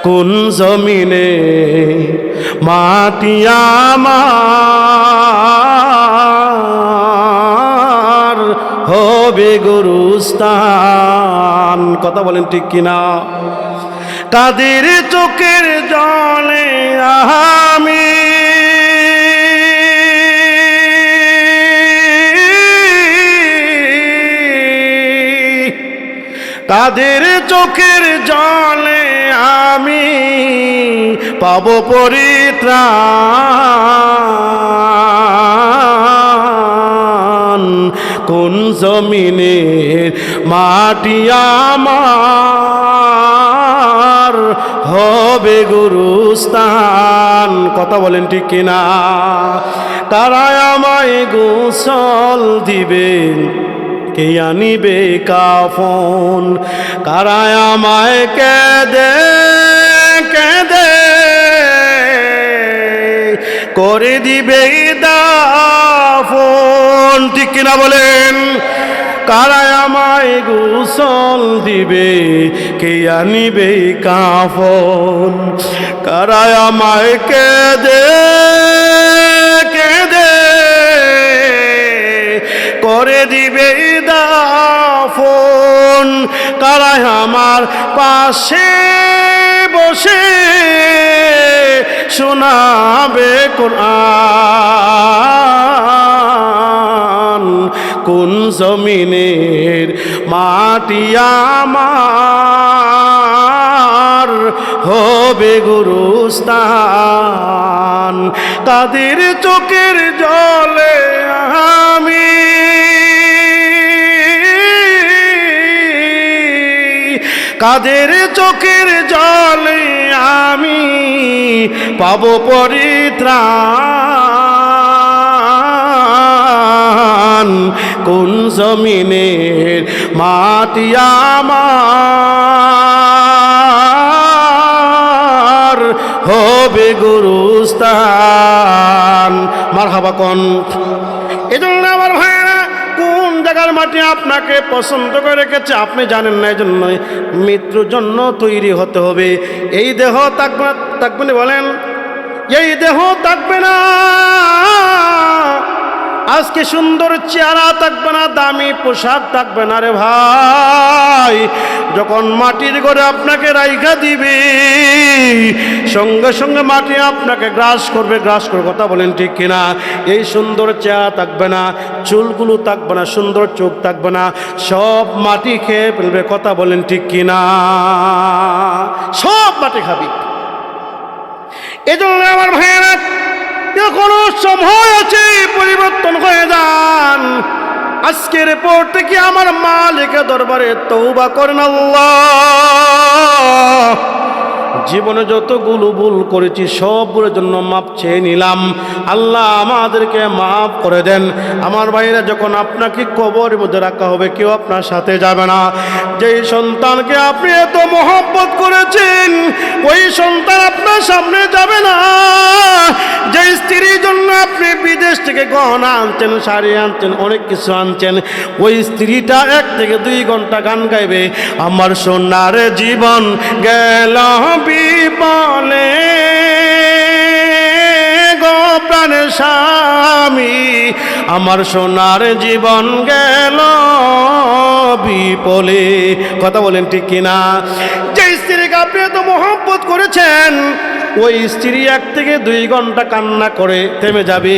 কোন জমিনে মাটি আমার হবে গুরুস্থান। কথা বলেন ঠিক কিনা? কাদের চোখের জলে আমি কাদের চোখের জলে আমি পাব পরিত্রাণ। কোন জমিনের মাটি আমার হবে গুরুস্থান। কথা বলেন ঠিক কিনা? তারা আমায় গোসল দিবেন, কে আনিবে কাফন? কারা আমায় কেঁদে কেঁদে করে দিবে দাফন? ঠিক কিনা বলেন? কারা আমায় গোসল দিবে, কে আনিবে কাফন? কারা আমায় কেঁদে কেঁদে করে দিবে দাফন? কারা আমার পাশে বসে শোনাবে কোরআন? কোন জমিনের মাটি আমার হবে গুরুস্থান? তাদের চোখের জলে আমি কাদের চোখের জলে আমি পাব পরিত্রাণ? কোন জমিনের মাটি আমার হবে গুরুস্থান? মারহাবা কোন? এজন্য আমার ভাইরা, কোন জায়গার মাটি আপনাকে পছন্দ করে রেখেছে আপনি জানেন না। এই জন্য মৃত্যুর জন্য তৈরি হতে হবে। এই দেহ থাকবে না, বলেন এই দেহ থাকবে না। আজকে সুন্দর চেহারা থাকবে না, দামি পোশাক থাকবে না রে ভাই। যখন মাটির ঘরে আপনাকে রাইখা দিবে, সঙ্গে সঙ্গে মাটি আপনাকে গ্রাস করবে, গ্রাস করে। কথা বলেন ঠিক কিনা? এই সুন্দর চেহারা থাকবে না, চুলগুলো থাকবে না, সুন্দর চোখ থাকবে না, সব মাটি খেয়ে ফেলবে। কথা বলেন ঠিক কিনা? সব মাটি খাবি। এজন্য আমার ভাইয়েরা, এখনো সময় আছে, পরিবর্তন হয়ে যান। আজকের পর থেকে আমার মালিকের দরবারে তওবা করেন। আল্লাহ, জীবনে যতগুলো ভুল করেছি সবগুলোর জন্য মাপ চেয়ে নিলাম। আল্লাহ আমাদেরকে মাফ করে দেন। আমার ভাইরা, যখন আপনাকে কবরের মধ্যে রাখা হবে, কেউ আপনার সাথে যাবে না। যেই সন্তানকে আপনি এত মহব্বত করেছেন, ওই সন্তান আপনার সামনে যাবে না। যে স্ত্রীর জন্য আপনি বিদেশ থেকে গহনা আনছেন, শাড়ি আনছেন, অনেক কিছু আনছেন, ওই স্ত্রীটা 1 থেকে 2 ঘন্টা গান গাইবে, আমার সোনার জীবন গেল বিপলে গো প্রাণ স্বামী, আমার সোনার জীবন গেল বিপলে। কথা বলেন ঠিক কিনা? যে স্ত্রীকে আপনি এত মহব্বত করেছেন, ওই স্ত্রী 1 থেকে 2 ঘন্টা কান্না করে থেমে যাবে।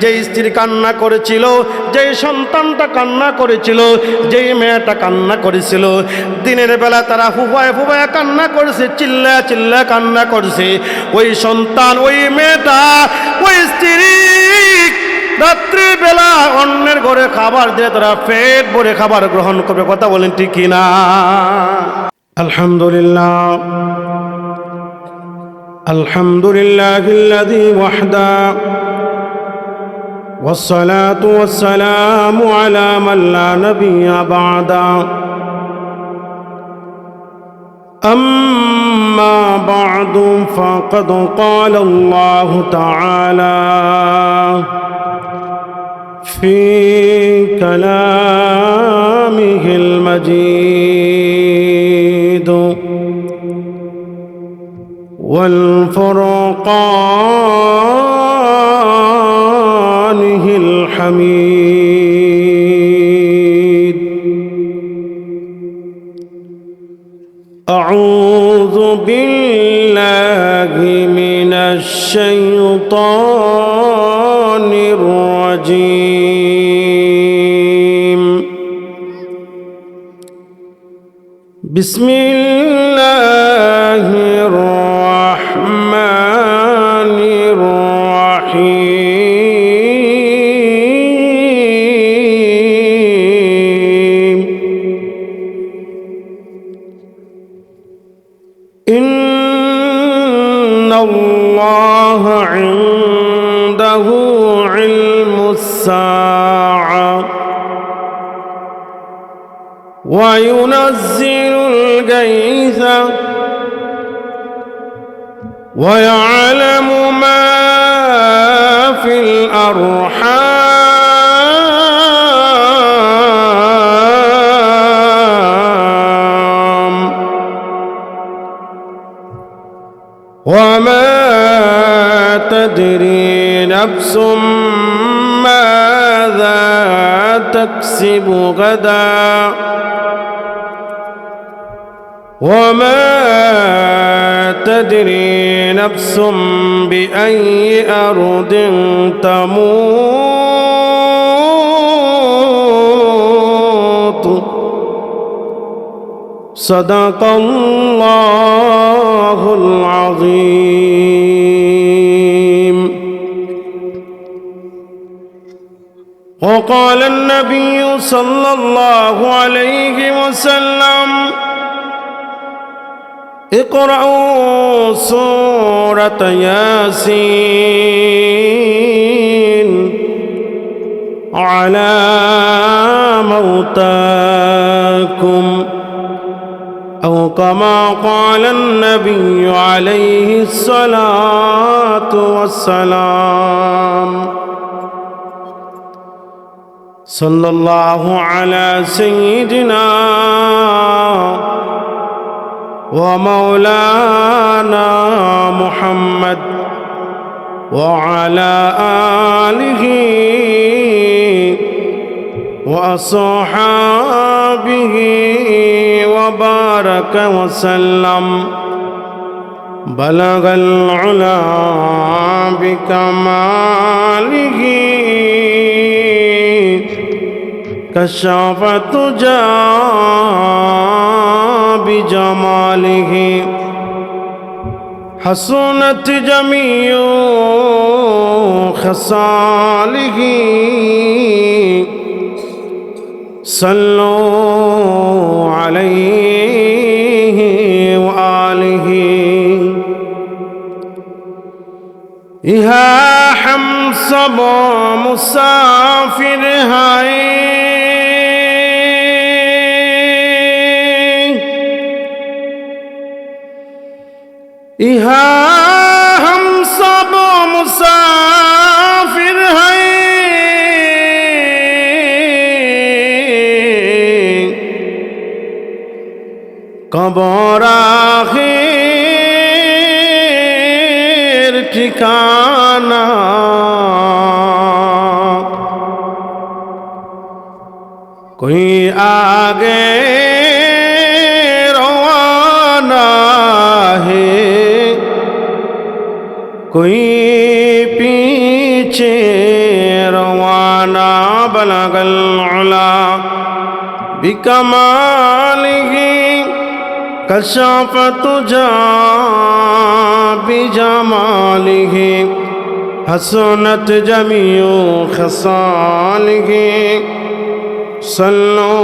যেই স্ত্রী কান্না করেছিল, যেই সন্তানটা কান্না করেছিল, যেই মেয়েটা কান্না করেছিল, দিনের বেলা তারা ফুফায় ফুফায় কান্না করেছে, চিল্লা চিল্লা কান্না করেছে, ওই সন্তান, ওই মেয়েটা, ওই স্ত্রী রাত্রিবেলা অন্যের ঘরে খাবার দিয়ে তারা পেট ভরে খাবার গ্রহণ করবে। কথা বলেন ঠিক কিনা? আলহামদুলিল্লাহ, আলহামদুলিল্লাহিল্লাযী ওয়াহদা ওয়াসসালাতু ওয়াসসালামু আলা মান লা নাবিয়্যা বা'দা। أما بعد فقد قال الله تعالى في كلامه المجيد والفرقانه الحميد. أعوذ بالله من الشيطان الرجيم. بسم الله الرحمن الرحيم. إن الله عنده علم الساعة وينزل الغيث ويعلم ما في الأرحام وما تدري نفس ماذا تكسب غدا وما تدري نفس بأي أرض تموت. صدق الله العظيم. وقال النبي صلى الله عليه وسلم: اقرأوا سورة ياسين على موتاكم، أو كما قال النبي عليه الصلاة والسلام. صلى الله على سيدنا ومولانا محمد وعلى آله وأصحابه وبارك وسلم. بلغ العلا بكماله كشف الدجى بجماله حسنت جميع خصاله. صلوا عليه وآله. يا حمصب مسافر هاي यहाँ हम सब मुसाफिर हैं, कब्र आखिर ठिकाना। कोई आगे रवाना है, कोई पीछे रवाना। बलगल उला बिकमालिही कशफ तुजा बिजमालिही हसनत जमीउ खसालिही। सल्लु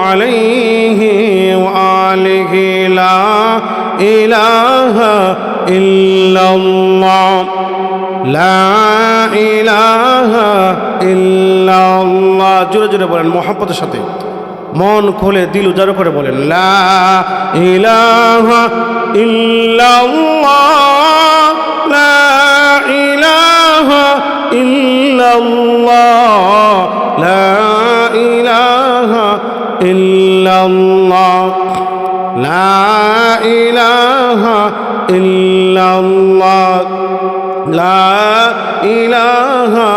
अलैहि व आलिहि। ला इलाहा इल्लल्लाह, ला इलाहा इल्लल्लाह। জোরে জোরে বলেন, মোহাব্বতের সাথে, মন খুলে দিল উজাড় করে বলেন, লা ইলাহা ইল্লাল্লাহ, লা ইলাহা ইল্লাল্লাহ, লা ইলাহা ইল্লাল্লাহ, লা ইলাহা ইল্লাল্লাহ। ইল্লাল্লাহ লা ইলাহা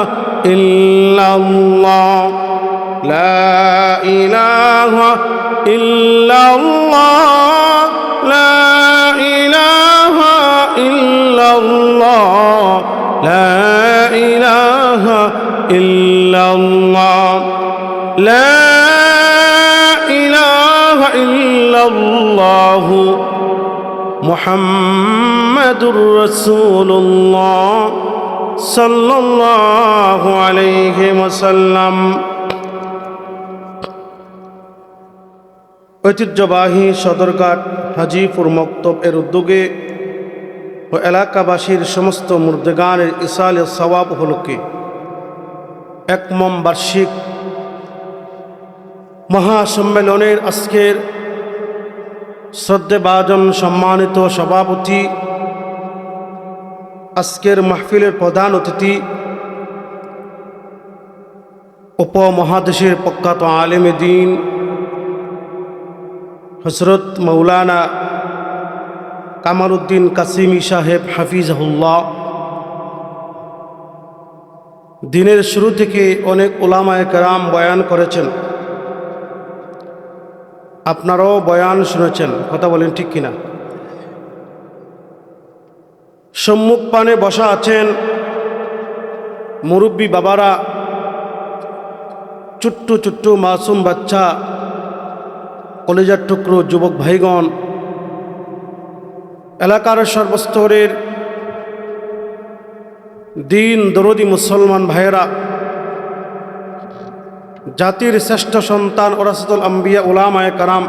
ইল্লাল্লাহ লা ইলাহা ইল্লাল্লাহ লা ইলাহা ইল্লাল্লাহ লা ইলাহা ইল্লাল্লাহ লা ইলাহা ইল্লাল্লাহ মুহাম্মাদুর রাসূলুল্লাহ সাল্লাল্লাহু আলাইহি ওয়াসাল্লাম। ঐতিহ্যবাহী সদরঘাট হাজীপুর মক্তব এর উদ্যোগে ও এলাকাবাসীর সমস্ত মুর্দেগানের ইসালে সওয়াব উপলক্ষে একম বার্ষিক মহাসম্মেলনের আজকের শ্রদ্ধেভাজন সম্মানিত সভাপতি, আজকের মাহফিলের প্রধান অতিথি, উপমহাদেশের প্রখ্যাত আলেমে দ্বীন হযরত মাওলানা কামালউদ্দিন কাসিমি সাহেব হাফিজাহুল্লাহ। দিনের শুরু থেকে অনেক উলামায়ে কেরাম বয়ান করেছেন, আপনারাও বয়ান শুনেছেন, কথা বলেন ঠিক কিনা? সম্মুখ পানে বসা আছেন মুরব্বী বাবারা, ছোট্ট ছোট্ট মাসুম বাচ্চা, কলেজার টুকরো যুবক ভাইগণ, এলাকার সর্বস্তরের দিন দরদি মুসলমান ভাইয়েরা, জাতির শ্রেষ্ঠ সন্তান ওরাসাতুল আম্বিয়া উলামায়ে কেরাম,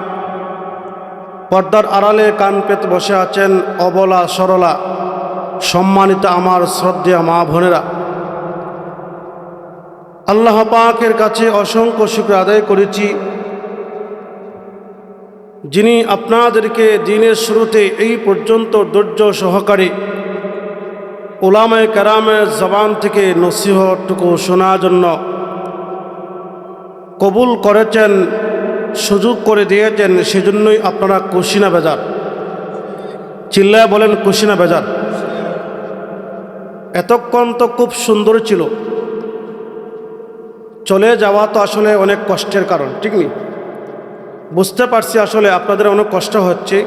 পর্দার আড়ালে কান পেতে বসে আছেন অবলা সরলা সম্মানিত আমার শ্রদ্ধেয় মা বোনেরা, আল্লাহ পাকের কাছে অসংখ্য শুকর আদায় করেছি, যিনি আপনাদেরকে দিনের শুরুতে এই পর্যন্ত ধৈর্য সহকারে উলামায়ে কেরামের জবান থেকে নসিহতটুকু শোনার জন্য কবুল করেছেন, সুযোগ করে দিয়েছেন। সেজন্যই আপনারা খুশি না বেজার? চিল্লায় বলেন খুশি না বেজার? এতক্ষণ তো খুব সুন্দর ছিল, চলে যাওয়া তো আসলে অনেক কষ্টের কারণ, ঠিক নেই? বুঝতে পারছি আসলে আপনাদের অনেক কষ্ট হচ্ছে।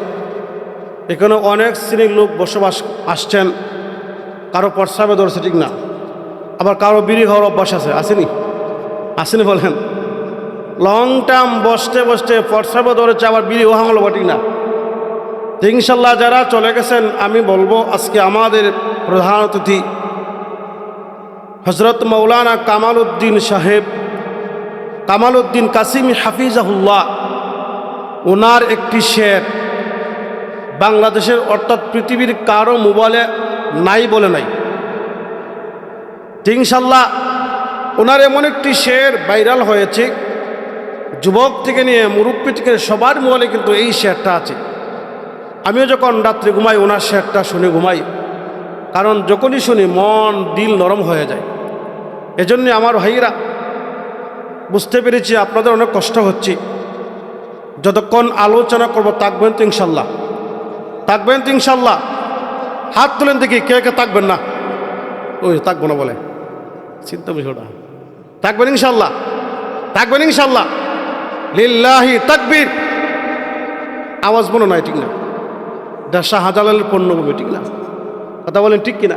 এখানে অনেক শ্রেণীর লোক বসবাস আসছেন, কারো প্রস্রাবে ধরছে, ঠিক না? আবার কারো বিড়ি খাওয়ার অভ্যাস আছে, আসেনি? আসেনি বলেন? লং টার্ম বসতে বসতে প্রস্রাবে ধরেছে, আবার বিড়ি ওহা হলো, ঠিক না? ইনশাল্লাহ যারা চলে গেছেন, আমি বলবো আজকে আমাদের প্রধান অতিথি হযরত মাওলানা কামালউদ্দিন সাহেব, কামালউদ্দিন কাসিমি হাফিজাহুল্লাহ, ওনার একটি শের বাংলাদেশের অর্থাৎ পৃথিবীর কারো মোবাইলে নাই বলে নাই। ইনশাল্লাহ ওনার এমন একটি শের ভাইরাল হয়েছে, যুবক থেকে নিয়ে মুরব্বী থেকে সবার মোবাইলে কিন্তু এই শেরটা আছে। আমিও যখন রাত্রে ঘুমাই ওনার শেরটা শুনে ঘুমাই, কারণ যখনই শুনি মন দিল নরম হয়ে যায়। এজন্য আমার ভাইরা, বুঝতে পেরেছি আপনাদের অনেক কষ্ট হচ্ছে, যতক্ষণ আলোচনা করব থাকবেন তো ইনশাল্লাহ? থাকবেন তো ইনশাল্লাহ? হাত তুলেন দেখি কে কে থাকবেন না। ওই থাকবো না বলে চিন্তা বিষয়টা, থাকবেন ইনশাল্লাহ? থাকবেন ইনশাল্লাহ? লিল্লাহি তাকবীর। আওয়াজ বলো নাই, ঠিক না? এটা শাহজালালের পণ্যভূমি, ঠিক না? কথা বলেন ঠিক কিনা?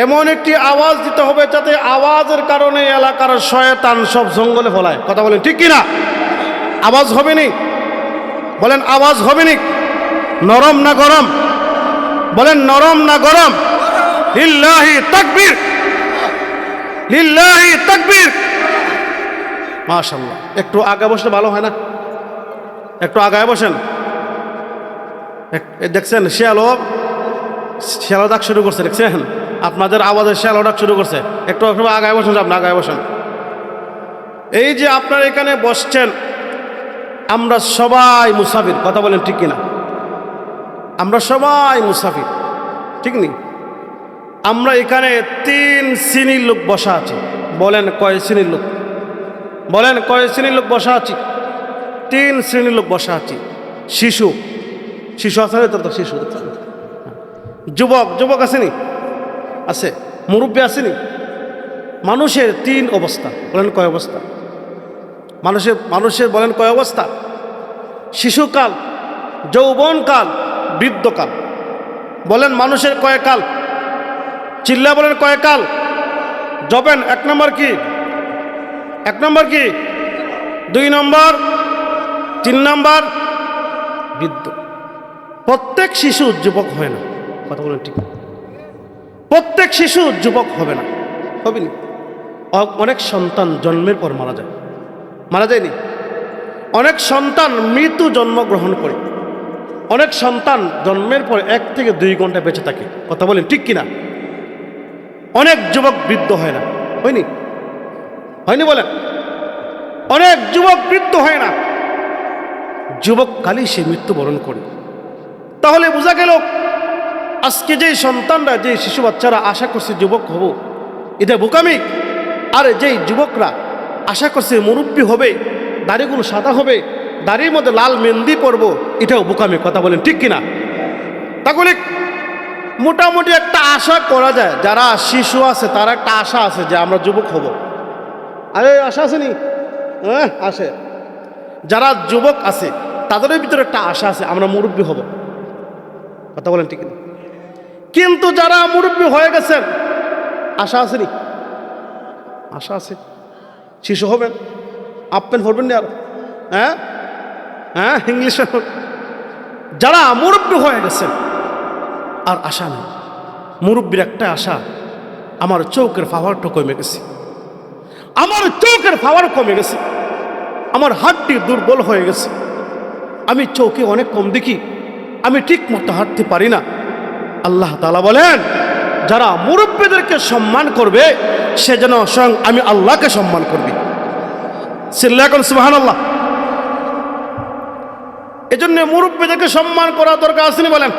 এমন একটি আওয়াজ দিতে হবে যাতে আওয়াজের কারণে এলাকার শয়তান সব জঙ্গলে ফলায়। কথা বলেন ঠিক কিনা? আওয়াজ হবে নি? বলেন আওয়াজ হবে নি? নরম না গরম? বলেন নরম না গরম? লিল্লাহি তাকবীর, লিল্লাহি তাকবীর। মাশাআল্লাহ। একটু আগে বসলে ভালো হয় না? একটু আগায় বসেন। দেখছেন শিয়ালো ডাক শুরু করছে, দেখছেন? আপনাদের আওয়াজে শিয়ালো ডাক শুরু করছে। একটু একটু আগায় বসেন, আপনি আগায় বসেন। এই যে আপনারা এখানে বসছেন, আমরা সবাই মুসাফির। কথা বলেন ঠিক কিনা? আমরা সবাই মুসাফির, ঠিক নেই? আমরা এখানে 3 শ্রেণীর লোক বসা আছে। বলেন কয় শ্রেণীর লোক? বলেন কয় শ্রেণীর লোক বসা আছি? 3 শ্রেণীর লোক বসা আছি। শিশু, শিশু আছে তো? শিশু যুবক যুবক আসেনি? আছে। মুরব্বী আসেনি? মানুষের তিন অবস্থা, বলেন কয় অবস্থা? মানুষের বলেন কয় অবস্থা? শিশুকাল, যৌবনকাল, বৃদ্ধকাল। বলেন মানুষের কয় কাল? চিল্লা বলেন কয় কাল? জবেন এক নম্বর কি? এক নম্বর কি? 2 নম্বর, 3 নম্বর বৃদ্ধ। প্রত্যেক শিশু যুবক হয় না, কথা বলেন ঠিক? প্রত্যেক শিশু যুবক হবে না, হবে না। অনেক সন্তান জন্মের পর মারা যায়, মারা যায়নি? অনেক সন্তান মৃত্যু জন্মগ্রহণ করে, অনেক সন্তান জন্মের পর 1 থেকে 2 ঘন্টা বেঁচে থাকে, কথা বলেন ঠিক কিনা? অনেক যুবক বৃদ্ধ হয় না, হয়নি? হয়নি বলেন? অনেক যুবক বৃদ্ধ হয় না, যুবককালেই সে মৃত্যুবরণ করে। তাহলে বোঝা গেল আজকে যে সন্তানরা, যে শিশু বাচ্চারা আশা করছে যুবক হব, এটা বোকামি। আর যেই যুবকরা আশা করছে মুরব্বী হবে, দাড়িগুলো সাদা হবে, দাড়ির মধ্যে লাল মেহেন্দি পরবো, এটাও বোকামি, কথা বলেন ঠিক কিনা? তাহলে মোটামুটি একটা আশা করা যায়, যারা শিশু আছে তারা একটা আশা আছে যে আমরা যুবক হব। আরে আশা আসেনি? হ্যাঁ আসে। যারা যুবক আছে তাদের ভিতরে একটা আশা আছে আমরা মুরব্বী হব, কথা বলেন ঠিক না? কিন্তু যারা মুরব্বী হয়ে গেছেন আশা আসেনি? আশা আছে, শিশু হবেন, হাফ প্যান্ট পরবেন না আর, হ্যাঁ হ্যাঁ ইংলিশে। যারা মুরব্বী হয়ে গেছেন আর আশা নেই। মুরব্বীর একটা আশা, আমার চোখের পাওয়ারটা কমে গেছে, আমার চোখের পাওয়ার কমে গেছে, আমার হাতটি দুর্বল হয়ে গেছে, আমি চোখে অনেক কম দেখি, আমি ঠিক মতো হাঁটতে পারি না। আল্লাহ তাআলা বলেন যারা মুরব্বীদেরকে সম্মান করবে সে যেন স্বয়ং আমি আল্লাহকে সম্মান করবে। চিল্লায়া কোন সুবহানাল্লাহ। এজন্য মুরব্বীদেরকে সম্মান করা দরকার আসেনি বলেন?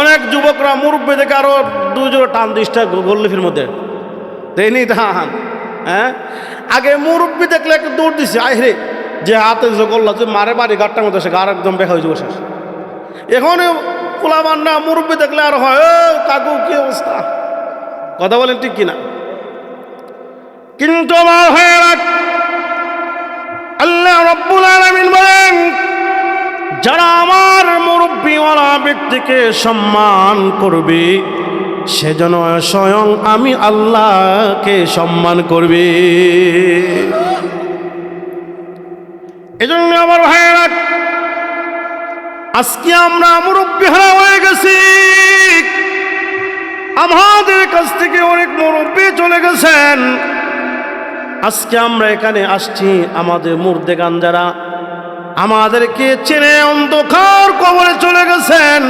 অনেক যুবকরা মুরব্বীদেরকে আরো 2 জোড়া টান দিসটা গোল্লিফের মধ্যে দেয়নি টান। হ্যাঁ, আগে মুরব্বী দেখলে একটু দৌড় দিছে, আয় রে যে হাতে যে গোল্লা যে মারে বাড়ি গাড়টার মধ্যে সে গাড় একদম বেখা হয়ে বসে। এখন পোলাবান না, মুরব্বী দেখলে আর হয় ও কাকু কি অবস্থা, কথা বলেন ঠিক কিনা? কিন্তু আমার হয়ে রাখ, আল্লাহ রাব্বুল আলামিন বলেন যারা আমার মুরব্বীওয়ালা ব্যক্তিকে সম্মান করবে সেজন্য স্বয়ং আমি আল্লাহকে সম্মান করবে। এজন্য আমার ভাইয়েরা আজকে আমরা মুরব্বী হারা হয়ে গেছি, আমাদের কাছ থেকে অনেক মুরব্বী চলে গেছেন। আজকে আমরা এখানে আসছি, আমাদের মুর্দেগান যারা আমাদেরকে চেনে অন্ধকার কবরে চলে গেছেন,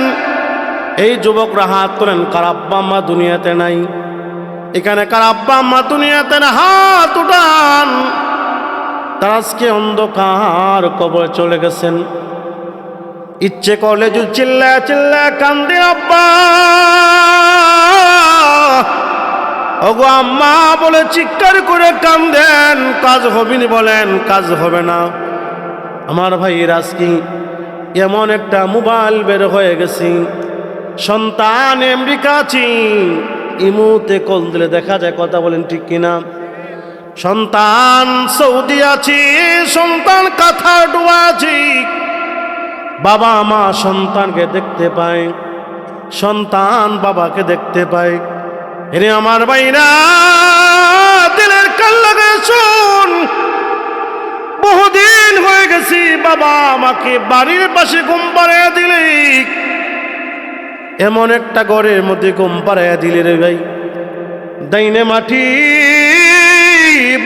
এই যুবকরা হাত তোলেন কার আব্বা আম্মা দুনিয়াতে নাই? এখানে কার আব্বা আম্মা দুনিয়াতে না? হাত উঠান। তারা আজকে অন্ধকার কবরে চলে গেছেন। ইচ্ছে করলে যদি চিল্লায় চিল্লায় কান্দি আব্বা ওগো আম্মা বলে চিৎকার করে কান্দেন, কাজ হবে না বলেন? কাজ হবে না। আমার ভাই আজকে এমন একটা মোবাইল বের হয়ে গেছে, সন্তান আমেরিকা আছি, ইমুতে কল দিলে দেখা যায়, কথা বলেন ঠিক কিনা? সন্তান সৌদি আছি, সন্তান কাঁথা ডুবা আছি, বাবা মা সন্তানকে দেখতে পায়, সন্তান বাবাকে দেখতে পায়। এরে আমার ভাইরা দিলের কান লাগায় শুন, বহুদিন হয়ে গেছি বাবা আমাকে বাড়ির পাশে ঘুম পাড়াইয়া দিলে, এমন একটা ঘরের মধ্যে ঘুম পাড়াইয়া দিলে রে ভাই, ডাইনে মাটি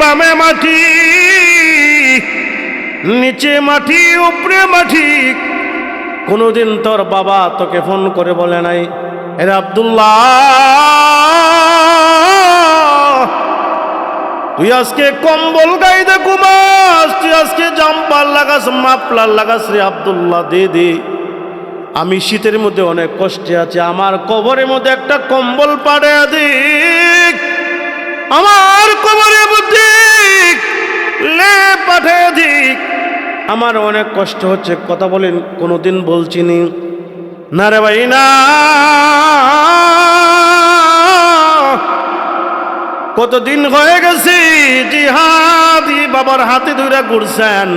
বামে মাটি, নিচে মাটি উপরে মাটি। কোনোদিন তোর বাবা তোকে ফোন করে বলে নাই এরে আব্দুল্লাহ তুই আজকে কম্বল গাইতে ঘুমাস, তুই আজকে জাম্পার লাগাস, মাফলার লাগাস রে আব্দুল্লাহ, দে দে, আমি শীতের মধ্যে অনেক কষ্টে আছি, আমার কবরের মধ্যে একটা কম্বল পাড়াইয়া দিক, আমার কবরের মধ্যে লে পাঠাইয়া দিক, আমার অনেক কষ্ট হচ্ছে। কথা বলেন কোনোদিন বলছিনি না রে ভাই না। কতদিন হয়ে গেছে জিহাদি বাবার হাতে ধরে ঘুরছেন,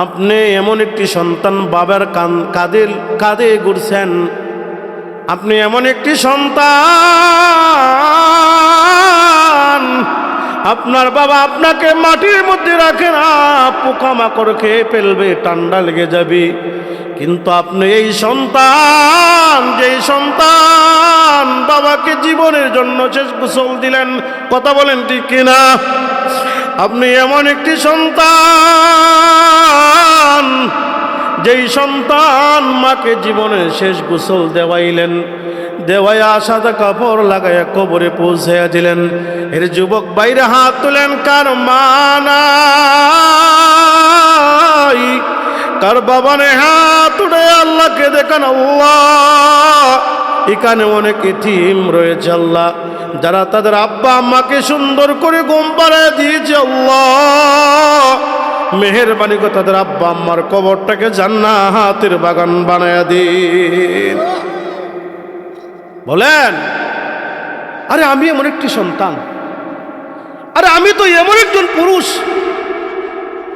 আপনি এমন একটি সন্তান বাবার কাঁধে ঘুরছেন, আপনি এমন একটি সন্তান আপনার বাবা আপনাকে মাটির মধ্যে রাখে না, পোকামাকড় খেয়ে ফেলবে, ঠান্ডা লেগে যাবে। কিন্তু আপনি এই সন্তান, যেই সন্তান বাবাকে জীবনের জন্য শেষ গোসল দিলেন, কথা বলেন ঠিক কিনা? আপনি এমন একটি সন্তান যেই সন্তান মাকে জীবনের শেষ গোসল দেওয়াইলেন, দেওয়াইয়া সাদা কাপড় লাগাইয়া কবরে পৌঁছাইয়া দিলেন। এর যুবক বাইরে হাত তুলেন, কার মা নাই, কার বাবা নেই, হাত উঠে আল্লাহকে দেখান। আল্লাহ, এখানে অনেক ইতিম রয়েছে আল্লাহ, যারা তাদের আব্বা আম্মাকে সুন্দর করে ঘুম পাড়ায় দিয়েছে। আল্লাহ, মেহেরবানি করে তাদের আব্বা আম্মার কবরটাকে জান্নাতের বাগান বানায়া দিন। বলেন, আরে আমি এমন একটি সন্তান, আরে আমি তো এমন একজন পুরুষ,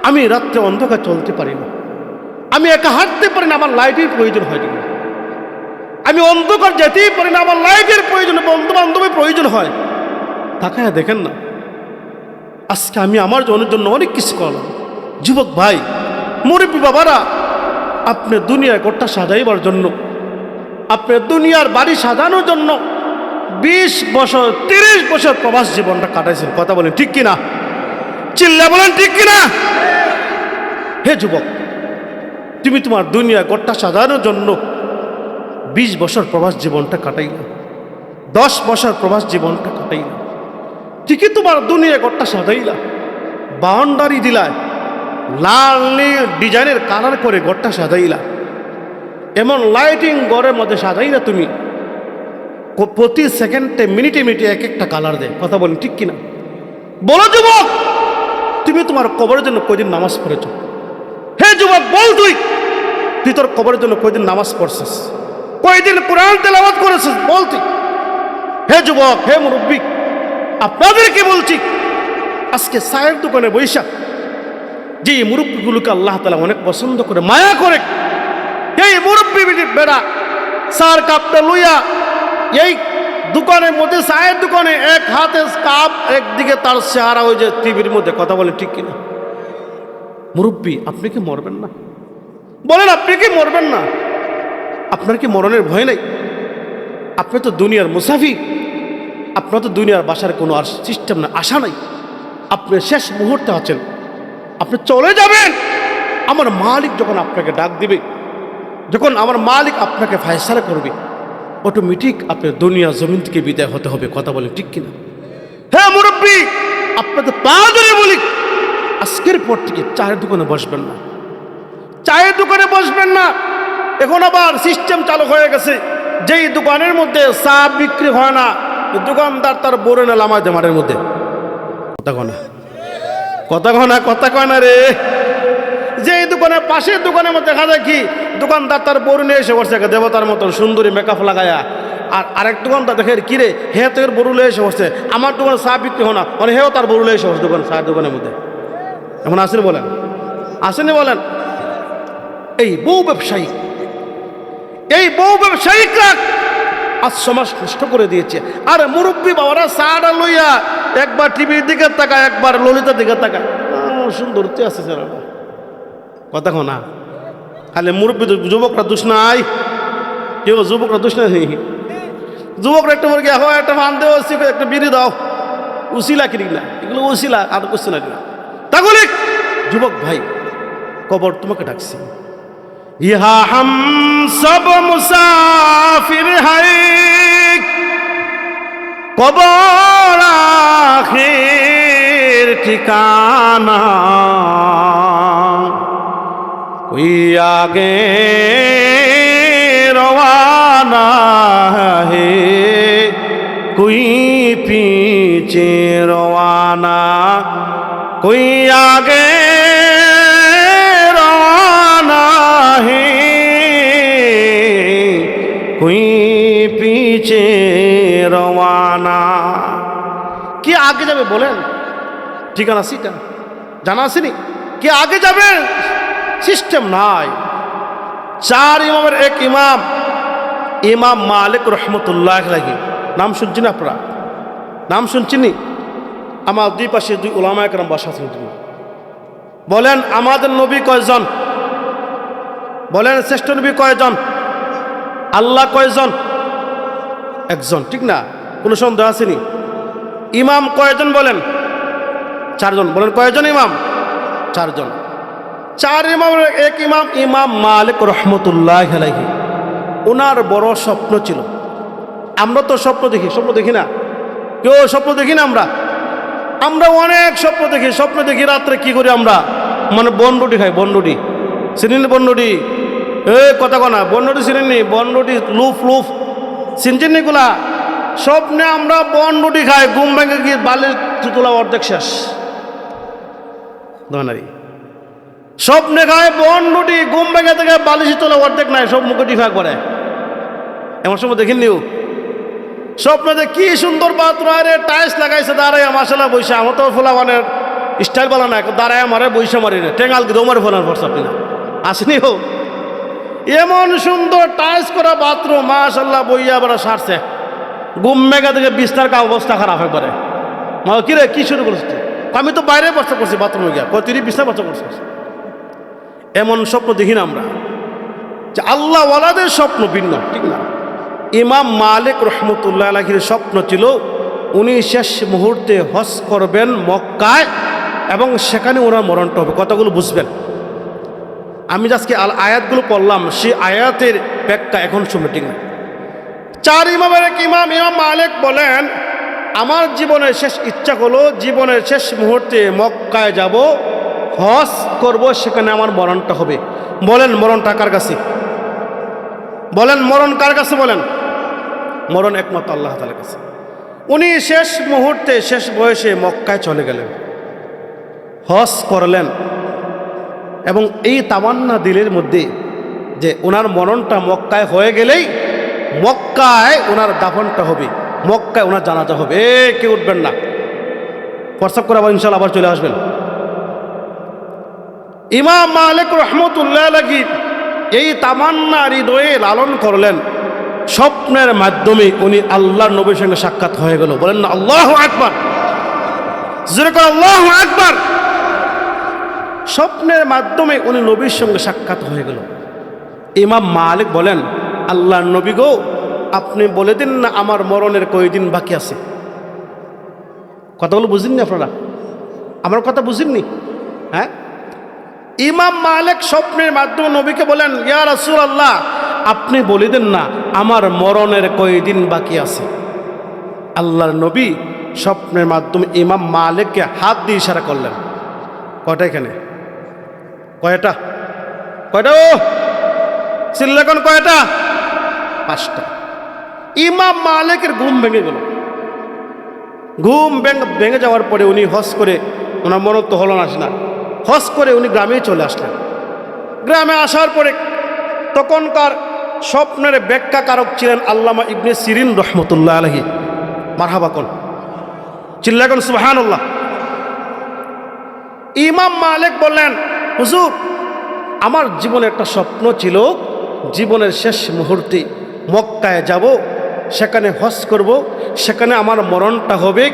আমি রাত্রে অন্ধকার চলতে পারি না, আমি একা হাঁটতে পারি না, আমার লাইটের প্রয়োজন হয় না, আমি অন্ধকার যেতেই পারি না, আমার লাইটের প্রয়োজন, বন্ধু বান্ধবের প্রয়োজন হয়। তাকায় দেখেন না, আজকে আমি আমার জন্য অনেক কিছু করলাম। যুবক ভাই, মুরব্বী বাবারা, আপনি দুনিয়ায় ঘরটা সাজাইবার জন্য, আপনি দুনিয়ার বাড়ি সাজানোর জন্য 20 বছর 30 বছর প্রবাস জীবনটা কাটাইছেন, কথা বলেন ঠিক কিনা? চিল্লা বলেন ঠিক কিনা? হে যুবক, তুমি তোমার দুনিয়া ঘরটা সাজানোর জন্য 20 বছর প্রবাস জীবনটা কাটাইলা, 10 বছর প্রবাস জীবনটা কাটাইলা, ঠিকই তোমার দুনিয়া ঘরটা সাজাইলা, বাউন্ডারি দিলায় লাল নীল ডিজাইনের কালার করে ঘরটা সাজাইলা, এমন লাইটিং ঘরের মধ্যে সাজাইলা, তুমি প্রতি সেকেন্ডে মিনিটে মিনিটে এক একটা কালার দেয়, কথা বলেন ঠিক কিনা? বলো যুবক, তুমি তোমার কবরের জন্য কয়দিন নামাজ পড়েছ? হে যুবক বল, তুই তোর কবরের জন্য কয়দিন নামাজ পড়ছিস, কয়দিন কোরআন তেলাওয়াত করেছিস, বল তুই। হে যুবক, হে মুরব্বী, আপনাদেরকে বলছি, আজকে চায়ের দোকানে বৈশাখ যে মুরব্বীগুলোকে আল্লাহ তাআলা অনেক পছন্দ করে, মায়া করে, এই মুরব্বী বেড়া চার কাপটা লইয়া এই দোকানের মধ্যে, চায়ের দোকানে এক হাতে কাপ, একদিকে তার চেহারা ওই যে টিভির মধ্যে, কথা বলে ঠিক কিনা? মুরব্বী, আপনি কি মরবেন না? বলেন, আপনি কি মরবেন না? আপনার কি মরণের ভয় নেই? আপনি তো দুনিয়ার মুসাফির, আপনার তো দুনিয়ার বাসার কোনো আর সিস্টেম না, আশা নাই, আপনি শেষ মুহূর্তে আছেন, আপনি চলে যাবেন। আমার মালিক যখন আপনাকে ডাক দিবে, যখন আমার মালিক আপনাকে ফায়সালা করবে, অটোমেটিক আপনার দুনিয়া জমিন থেকে বিদায় হতে হবে, কথা বলেন ঠিক কিনা? হ্যাঁ মুরব্বী, আপনাদের পা ধরে বলি, আজকের পর থেকে চায়ের দোকানে বসবেন না, চায়ের দোকানে বসবেন না। এখন আবার সিস্টেম চালু হয়ে গেছে, যেই দোকানের মধ্যে চা বিক্রি হয় না, দোকানদার তার বড় না লামায় দে মাঠের মধ্যে, কথা কয় না, কথা কয় না রে। যেই দোকানের পাশের দোকানের মধ্যে দেখা যায় কি, দোকানদার তার বড় নিয়ে এসে বসছে দেবতার মতন সুন্দরী মেকআপ লাগায়া, আর আরেক দোকানদার দেখে কিরে, হে তো এর বড় এসে বসছে, আমার দোকানে চা বিক্রি হয় না, মানে হেও তার বড় এসে বসে দোকান, চায়ের দোকানের মধ্যে। এখন আসেনি বলেন, আসেনি বলেন? এই বউ ব্যবসায়িকরা আজ সমাজ নষ্ট করে দিয়েছে। আর মুরব্বী বাবারা চাটা লইয়া একবার টিভির দিকে তাকায়, একবার ললিতার দিকে তাকায়, সুন্দর আছে স্যার, কথা কো না। খালি মুরব্বী, যুবকরা দোষ নাই, কেউ যুবকরা দোষ নাই, যুবকরা একটা মুরগি হয়, একটা ফান দেও, একটা বিড়ি দাও, উসিলা কিনি না, এগুলো উসিলা আর করছে না। তাহলে যুবক ভাই, কবর তোমাকে ডাকছে, ইহা হাম সব মুসাফির হায়, কবর আখির ঠিকানা, कोई आगे रवाना है, कोई पीछे रवाना, कोई आगे रवाना है, पीछे रवाना। কি আগে যাবে বলেন? ঠিকানা সিটা জানা আসেনি? কি আগে যাবে? সিস্টেম নাই। চার ইমামের এক ইমাম, ইমাম মালিক রহমতুল্লাহ আলাইহি। নাম শুনছেন আপনারা? নাম শুনছেন? আমার দুই পাশে দুই উলামা একরাম বসা আছেন। বলেন আমাদের নবী কয়জন? বলেন শ্রেষ্ঠ নবী কয়জন? আল্লাহ কয়জন? একজন, ঠিক না? কোনো সন্দেহ আসেনি? ইমাম কয়জন বলেন? চারজন। বলেন কয়জন ইমাম? চারজন। চার ইমামের এক ইমাম, ইমাম মালিক রহমতুল্লাহ আলাইহি। ওনার বড় স্বপ্ন ছিল। আমরা তো স্বপ্ন দেখি, স্বপ্ন দেখি না? কেউ স্বপ্ন দেখি না? আমরা অনেক স্বপ্ন দেখি। স্বপ্ন দেখি রাত্রে কি করি আমরা? মানে বনরুটি খাই। বনরুটি চিনেন? বনরুটি কথা কনা বনরুটি চিনেননি? বনরুটি লুফ লুফ চিনছেন এগুলা? স্বপ্নে আমরা বনরুটি খাই, ঘুম ভেঙে গিয়ে বালির তোলা অর্ধেক শেষ। ধনারি স্বপ্নে খায় বনরুটি, ঘুম ভেঙে থেকে বালিশ তোলা অর্ধেক নাই, সব মুখে টিফা করে। এমন সময় দেখেননি? স্বপ্নে কি সুন্দর বাথরুম, আরে টাইলস লাগাইছে, দাঁড়াই মাসাল্লাহ বৈশা। আমার তো ফোলাবানের স্টাইল বলা না, দাঁড়ায় মারে বৈশা মারি না, টেঙ্গাল কি দৌমারে ফোলার পড়ছে আপনি না আসেনি? হোক এমন সুন্দর টাইলস করা বাথরুম, মাসাল্লাহ বইয়া আবার সারছে। ঘুম মেঘা থেকে বিস্তার কা অবস্থা খারাপ একবারে। কি রে কি শুরু করছিস? আমি তো বাইরে বস্তা করছি বাথরুমে গিয়া, তুই বিস্তার বস্তা করছিস। এমন স্বপ্ন দেখি না আমরা, যে আল্লাহ ওয়ালাদের স্বপ্ন ভিন্ন, ঠিক না? ইমাম মালিক রহমতুল্লাহ আলাইহির স্বপ্ন ছিল উনি শেষ মুহূর্তে হজ করবেন মক্কায় এবং সেখানে ওনার মরণটা হবে। কথাগুলো বুঝবেন। আমি আজকে আয়াতগুলো পড়লাম, সেই আয়াতের ব্যাখ্যা এখন শুনবে, ঠিক না? চার ইমামের এক ইমাম, ইমাম মালিক বলেন আমার জীবনের শেষ ইচ্ছা হলো জীবনের শেষ মুহূর্তে মক্কায় যাব, হজ করব, সেখানে আমার মরণটা হবে। বলেন মরণটা কার কাছে? বলেন মরণ কার কাছে? বলেন মরণ একমাত্র আল্লাহ তাআলার কাছে। উনি শেষ মুহূর্তে শেষ বয়সে মক্কায় চলে গেলেন, হজ করলেন এবং এই তামান্না দিলের মধ্যে যে ওনার মরণটা মক্কায় হয়ে গেলেই মক্কায় ওনার দাফনটা হবে, মক্কায় ওনার জানাজা হবে। কেউ উঠবেন না, প্রস্তাব করে আবার ইনশাআল্লাহ আবার চলে আসবেন। ইমাম মালিক রহমতুল্লাহ আলাইহি এই তামান্না হৃদয়ে লালন করলেন। স্বপ্নের মাধ্যমে উনি আল্লাহর নবীর সঙ্গে সাক্ষাৎ হয়ে গেল। বলেন না আল্লাহু আকবার, জোরে করে আল্লাহু আকবার। স্বপ্নের মাধ্যমে উনি নবীর সঙ্গে সাক্ষাৎ হয়ে গেল। ইমাম মালিক বলেন আল্লাহর নবী গো, আপনি বলে দিন না আমার মরণের কয়দিন বাকি আছে। কথাগুলো বুঝেননি আপনারা? আমার কথা বুঝেননি? হ্যাঁ, ইমাম মালিক স্বপ্নের মাধ্যমে নবীকে বলেন ইয়া রাসূলুল্লাহ, আপনি বলে দেন না আমার মরণের কয়দিন বাকি আছে। আল্লাহর নবী স্বপ্নের মাধ্যমে ইমাম মালিককে হাত দিয়ে ইশারা করলেন। কয়টা এখানে? কয়টা? কয়টা? ও চিল্লাকন কয়টা? 5টা। ইমাম মালিকের ঘুম ভেঙে গেল। ঘুম ভেঙে যাওয়ার পরে উনি হজ করে, ওনার মরণ তো হলো না, হজ করে উনি গ্রামে চলে আসলেন। গ্রামে আসার পরে তখনকার স্বপ্নের ব্যাখ্যাকারক ছিলেন আল্লামা ইবনে সিরিন রহমতুল্লাহ আলাইহি। মারহাবা কোন, চিল্লাকন সুবহানাল্লাহ। ইমাম মালিক বললেন হুজুর, আমার জীবনে একটা স্বপ্ন ছিল, জীবনের শেষ মুহূর্তে মক্কায় যাব, সেখানে হজ করব, সেখানে আমার মরণটা হবে।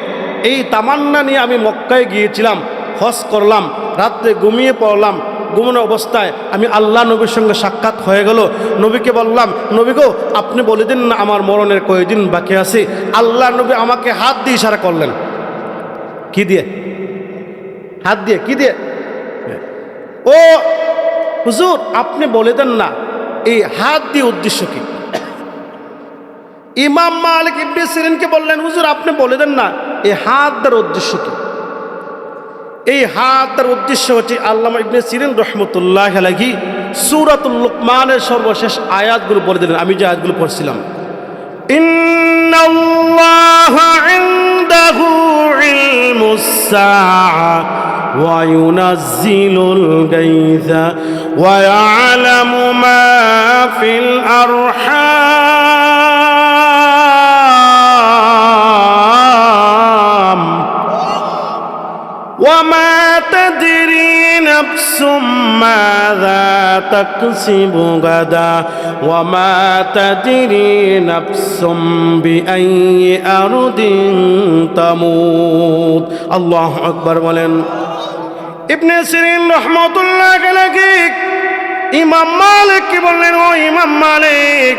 এই তামান্না নিয়ে আমি মক্কায় গিয়েছিলাম, হজ করলাম, রাত্রে ঘুমিয়ে পড়লাম। ঘুমানো অবস্থায় আমি আল্লাহ নবীর সঙ্গে সাক্ষাৎ হয়ে গেল। নবীকে বললাম নবী গো, আপনি বলে দিন না আমার মরণের কয়দিন বাকি আছে। আল্লাহ নবী আমাকে হাত দিয়ে ইশারা করলেন। কি দিয়ে? হাত দিয়ে। কি দিয়ে? ও হুজুর, আপনি বলে দেন না এই হাত দিয়ে উদ্দেশ্য কি? ইমাম মালিক ইবনে সিরিনকে বললেন হুজুর, আপনি বলে দেন না এই হাত দেওয়ার উদ্দেশ্য কি? এই হাত দেওয়ার উদ্দেশ্য হচ্ছে আল্লামা ইবনে সিরিন রহমতুল্লাহ আলাইহি সূরাতুল লুকমানের সর্বশেষ আয়াতগুলো বলে দিলেন। আমি যে আয়াতগুলো পড়ছিলাম, ইন্নাল্লাহা ইনদাহু ইলমুস সাআ ওয়া ইউনাজ্জিলুল গায়থা ওয়া ইয়ালামু মা ফিল আরহাম وما تدري نفس ماذا تكسب غدا وما تدري نفس بأي أرض تموت الله أكبر বলেন ইবনে সিরিন রাহমাতুল্লাহ আলাইহি ইমাম মালিক কি বললেন ও ইমাম মালিক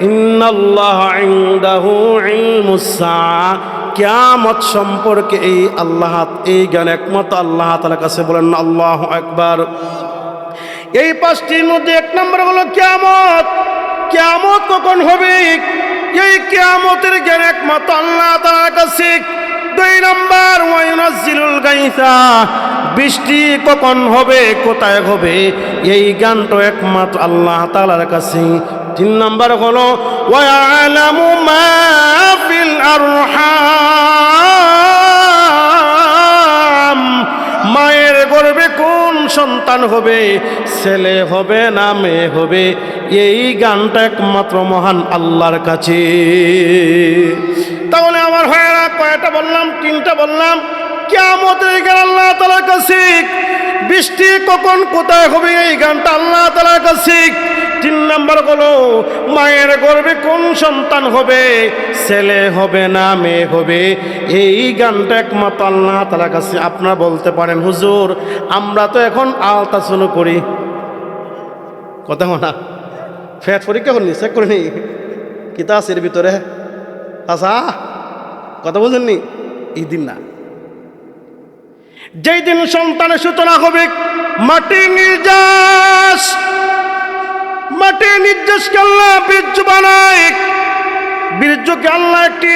ইন্নাল্লাহ ইনদাহু ইলমুস সাআ কিয়ামত সম্পর্কে এই জ্ঞান একমাত্র আল্লাহ তাআলার কাছে বলেন আল্লাহু আকবার এই পাঁচটির মধ্যে এক নম্বর হলো কিয়ামত কিয়ামত কখন হবে এই কিয়ামতের জ্ঞান একমাত্র আল্লাহ তাআলার কাছে দুই নম্বর ওয়ায়ুনাজ্জিলুল গায়সা বৃষ্টি কখন হবে কোথায় হবে এই জ্ঞানটা একমাত্র আল্লাহ তাআলার কাছে তিন নম্বর হলো ওয়ায়ালামু মা ফিল আরহাম মায়ের গর্ভে কোন সন্তান হবে ছেলে হবে না মেয়ে হবে এই জ্ঞানটা একমাত্র মহান আল্লাহর কাছে তাহলে আমার ভাইয়েরা কয়টা বললাম তিনটা বললাম কিয়ামতের জ্ঞান আল্লাহ তাআলার কাছে বৃষ্টি কখন কোথায় হবে এই জ্ঞানটা আল্লাহ তাআলার কাছে তিন নম্বর হলো মায়ের গর্ভে কোন সন্তান হবে ছেলে হবে না মেয়ে হবে এই জ্ঞানটা একমাত্র আল্লাহ তাআলার কাছে আপনারা বলতে পারেন হুজুর আমরা তো এখন আলট্রাসাউন্ড করি কথা না ফ্যাট পরীক্ষা করিনি চেক করিনি কিতা আছে এর ভিতরে আচ্ছা কথা বলছেননি এই দিন না যেই দিন সন্তানের সূচনা হবে মাটির নির্যাস আল্লাহ বীর্য বানায় বীর্যকে আল্লাহ একটি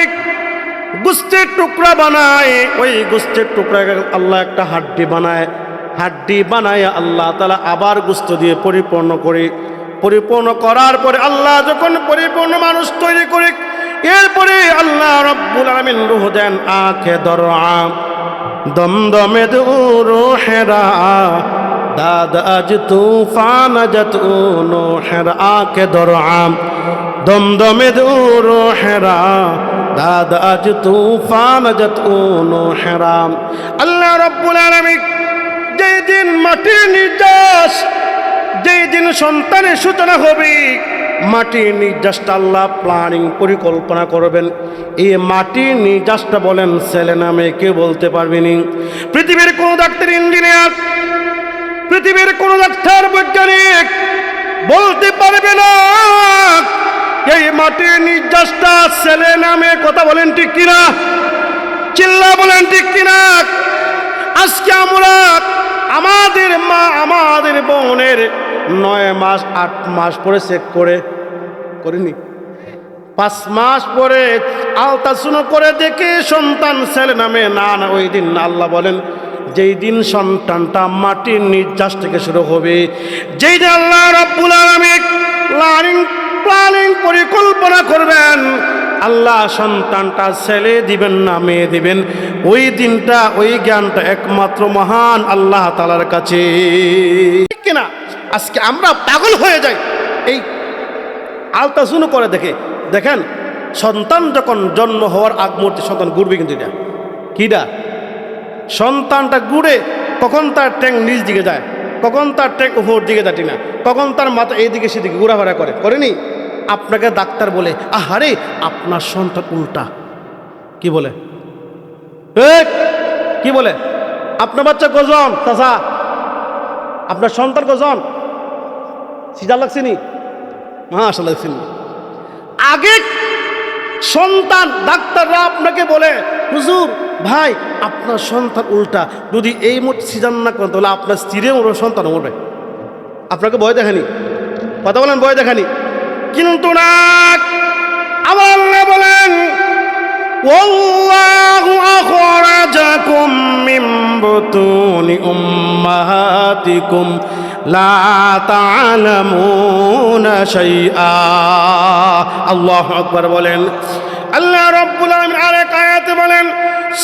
গোস্তের টুকরা বানায় ওই গোস্তের টুকরা আল্লাহ একটা হাড্ডি বানায় আল্লাহ তাআলা আবার গোস্ত দিয়ে পরিপূর্ণ করার পরে আল্লাহ যখন পরিপূর্ণ মানুষ তৈরি করে এরপরে আল্লাহ রাব্বুল আলামিন রূহ দেন আখে দরআ দমদমে রূহেরা দাদ আজ তুফান জত নোহের আকে দরআ দমদমে রূহেরা দাদ আজ তুফান জত নোহেরা আল্লাহ রাব্বুল আলামিন যেই দিন মাটির নির্যাস যেই দিন সন্তানের সূচনা হবে মাটির নির্যাসটা আল্লাহ প্ল্যানিং পরিকল্পনা করবেন এই মাটির নির্যাসটা বলেন ছেলে না মেয়ে কেউ বলতে পারবেনি পৃথিবীর কোন ডাক্তার ইঞ্জিনিয়ার পৃথিবীর কোন ডাক্তার বৈজ্ঞানিক বলতে পারবে না এই মাটির নির্যাসটা ছেলে না মেয়ে কথা বলেন ঠিক কিনা চিল্লা বলেন ঠিক কিনা আজকে আমরা আমাদের মা আমাদের বোনের 9 মাস 8 মাস পরে চেক করিনি 5 মাস পরে আলট্রাসাউন্ড করে দেখে সন্তান ছেলে না মেয়ে না ওই দিন আল্লাহ বলেন যেই দিন সন্তানটা মাটির নির্যাস থেকে শুরু হবে যেই দিন আল্লাহ রাব্বুল আলামিন প্ল্যানিং পরিকল্পনা করবেন আল্লাহ সন্তানটা ছেলে দিবেন না মেয়ে দিবেন ওই দিনটা ওই জ্ঞানটা একমাত্র মহান আল্লাহ তাআলার কাছে কিনা আজকে আমরা পাগল হয়ে যাই এই আলট্রাসাউন্ড করে দেখেন সন্তান যখন জন্ম হওয়ার আগ মুহূর্তে সন্তান ঘুরবে কিন্তু এটা কিডা সন্তানটা ঘুরে কখন তার ট্যাং নিচ দিকে যায় কখন তার ট্যাং উপর দিকে যায় না কখন তার মাথা এইদিকে সেদিকে ঘোরাফেরা করেনি আপনাকে ডাক্তার বলে আহারে আপনার সন্তান উল্টা কি বলে কি বলে আপনার বাচ্চা কজন চাচা আপনার সন্তান কজন সিজা লাগছেনি মাশাআল্লাহ লাগছেনি আগে সন্তান ডাক্তাররা আপনাকে বলে হুজুর ভাই আপনার সন্তান উল্টা যদি এই মুহূর্তে সিজান না করেন তাহলে আপনার স্ত্রীর সন্তান মরবে আপনাকে ভয় দেখানি কথা বলেন ভয় দেখানি কিন্তু না আমার আল্লাহ বলেন ওয়াল্লাহু আখরাজাকুম মিন বুতুনি উম্মাহাতিকুম লা তা'লামুনা শাইআ আল্লাহু আকবার বলেন আল্লাহ রাব্বুল আলামিন আরেক আয়াতে বলেন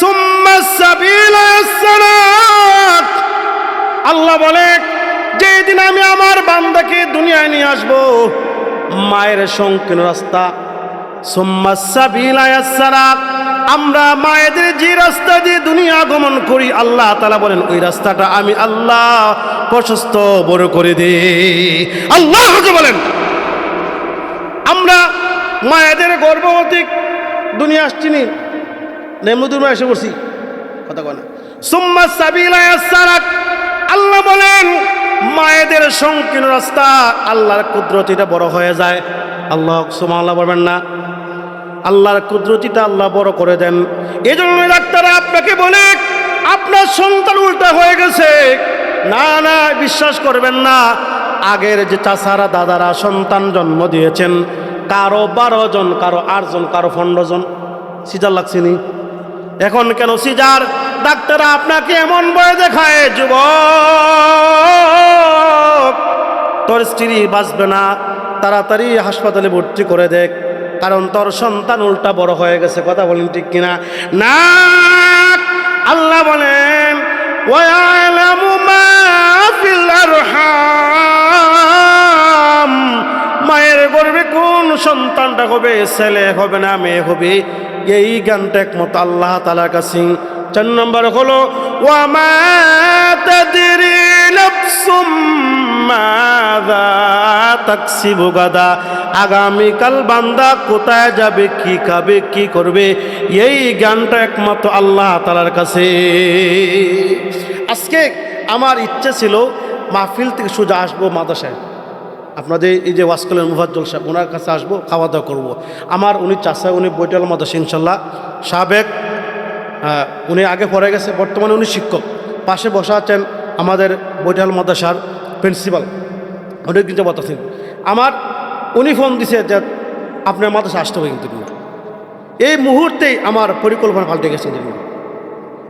সুম্মাস সাবিলা ইয়াসসারাত আল্লাহ বলে যেদিন আমি আমার বান্দাকে দুনিয়ায় নিয়ে আসব মায়ের সংকীর্ণ রাস্তা সুম্মাস সাবিলা ইয়াসসারাত আমরা মায়েদের যে রাস্তা দিয়ে দুনিয়া আগমন করি, আল্লাহ তাআলা বলেন ওই রাস্তাটা আমি আল্লাহ প্রশস্ত বড় করে দিই। আল্লাহ বলেন আমরা মায়েদের গর্ভবতী দুনিয়া আসছিনি, নেমুদুর এসে বসি কথা কয় না। সুম্মা সাবিলা ইয়াসসারাক, আল্লাহ বলেন মায়েদের সংকীর্ণ রাস্তা আল্লাহর কুদরতিটা বড় হয়ে যায়। আল্লাহ সুবহানাল্লাহ বলবেন না, আল্লাহর কুদরতিটা আল্লাহ বড় করে দেন। এই জন্য ডাক্তাররা আপনাকে বলে আপনার সন্তান উল্টা হয়ে গেছে, না না বিশ্বাস করবেন না। আগের যে চাচারা দাদারা সন্তান জন্ম দিয়েছেন, কারো 12 জন, কারো 8 জন, কারো 15 জন সিজার লাগছেনি। এখন কেন সিজার? ডাক্তাররা আপনাকে এমন ভয় দেখায়, যুবক তোর স্ত্রী বাঁচবে না, তাড়াতাড়ি হাসপাতালে ভর্তি করে দেখ, কারণ তোর সন্তান উল্টা বড় হয়ে গেছে। কথা বলেন ঠিক কিনা? না, আল্লাহ বলেন ওয়ায়ালামু মা ফিল আরহাম, মায়ের গর্ভে কোন সন্তানটা হবে, ছেলে হবে না মেয়ে হবে, এই জ্ঞানটা একমাত্র আল্লাহ তাআলার কাছে। 4 নম্বর হলো ওয়া মা তাদরি নাফসুম মাযা তাকসিবু গাদা, আগামীকাল বান্দা কোথায় যাবে, কি খাবে, কি করবে, এই জ্ঞানটা একমাত্র আল্লাহ তাআলার কাছে। আজকে আমার ইচ্ছে ছিল মাহফিল থেকে সোজা আসবো মাদ্রাসায়, আপনাদের এই যে ওয়াসকলের মুফাজ্জল সাহেব ওনার কাছে আসবো, খাওয়া দাওয়া করবো। আমার উনি চাচা, উনি বৈটাল মাদ্রাসা ইনশাল্লাহ সাবেক, উনি আগে পড়ে গেছে, বর্তমানে উনি শিক্ষক। পাশে বসা আছেন আমাদের বৈটাল মাদ্রাসার প্রিন্সিপাল, উনি কিন্তু বলতেছেন আমার, উনি ফোন দিছে যে আপনার মাদ্রাসা আসতে হবে কিন্তু। এই মুহূর্তেই আমার পরিকল্পনা পাল্টে গেছে।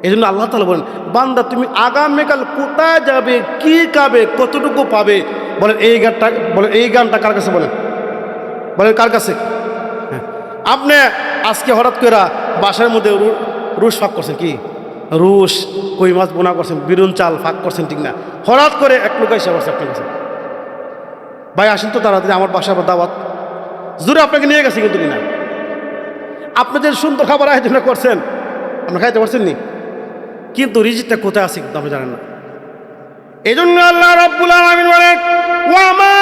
এই জন্য আল্লাহ তাআলা বলেন বান্দা তুমি আগামীকাল কোথায় যাবে, কি খাবে, কতটুকু পাবে, বলেন এই গানটা, বলেন এই গানটা কার কাছে, বলেন বলেন কার কাছে? হ্যাঁ, আপনি আজকে হঠাৎ করে বাসার মধ্যে রুশ ফাঁক করছেন, কি রুশ কই মাছ বোনা করছেন, বিরুন চাল ফাঁক করছেন, ঠিক না? হঠাৎ করে এক লোক এসে বসে আপনার কাছে, ভাই আসেন তো তাড়াতাড়ি আমার বাসার দাওয়াত, জোরে আপনাকে নিয়ে গেছে কিন্তু কিনা। আপনি যে সুন্দর খাবার আয়োজন করছেন, আপনি খাইতে পারছেন নি, কিন্তু রিজিকটা কোথায় আছে কিন্তু আপনি জানেন না। এই জন্য আল্লাহ রাব্বুল আলামিন বলেন ওয়া মা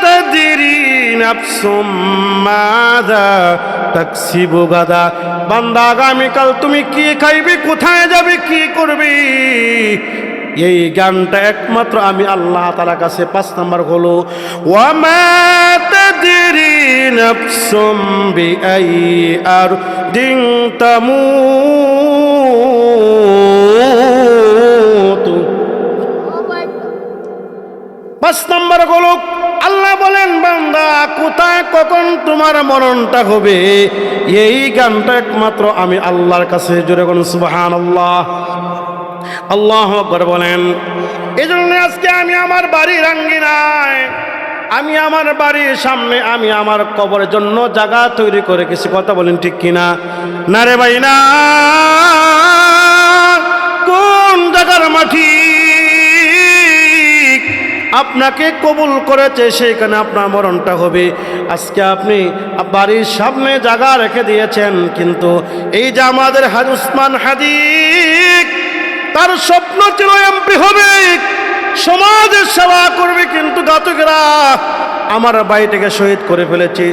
তাদরি নাফসুম মাযা তাকসিবু গাদা, বান্দা আগামীকাল তুমি কি খাইবে, কোথায় যাবে, কি করবে, এই জ্ঞানটা একমাত্র আমি আল্লাহ তাআলার কাছে। 5 নম্বর হলো ওয়া মা তাদরি নাফসুম বিআইয়ি আরদিন তামুত। 5 নম্বর হলো আল্লাহ বলেন বান্দা কোথায় কখন তোমার মরণটা হবে, এই জ্ঞানটা একমাত্র আমি আল্লাহর কাছে। জোরে বলুন সুবহানাল্লাহ। আল্লাহু আকবার বলেন। এই জন্য আজকে আমি আমার বাড়ির আঙ্গিনায়, আমি আমার বাড়ির সামনে, আমি আমার কবরের জন্য জায়গা তৈরি করে গেছি। কথা বলেন ঠিক কিনা? না রে ভাই না, কোন জায়গার মাটি আপনাকে কবুল করেছে সেইখানে আপনার মরণটা হবে। আজকে আপনি বাড়ির সামনে জায়গা রেখে দিয়েছেন, কিন্তু এই যে আমাদের হাজি উসমান হাদি, তার স্বপ্ন ছিল এমপি হবে, সমাজের সেবা করবে, কিন্তু ঘাতকেরা আমার বাড়িটাকে শহীদ করে ফেলেছে।